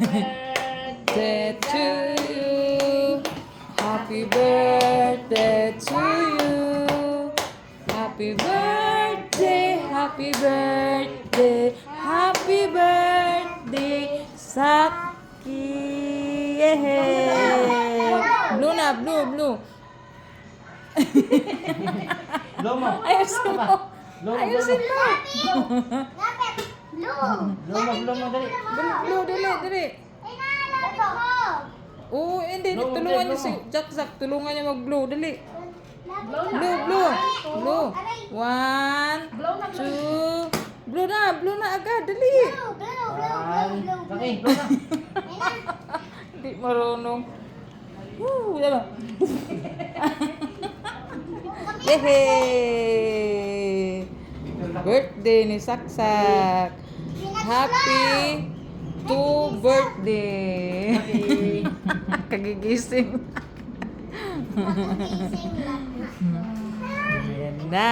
Birthday to you. Happy birthday to you. Happy birthday, happy birthday, happy birthday, Saki. Yay! Blue na, blue, blue. Blow mo. Ayusin mo. Ayusin mo. Blow mo, dali. Blue, dali, dali. Oo, hindi. Blue, Tulungan niyo blue. si Jack. Tulungan niyo mag-blue. Dali. Blue, blue. Blue. 1, 2. Blue na agad. Dali. Okay, blow na. Hindi marunong. Woo, diba? Yehey! Birthday ni Saksak. Happy to birthday. Okay. Kagigising. Ayan na.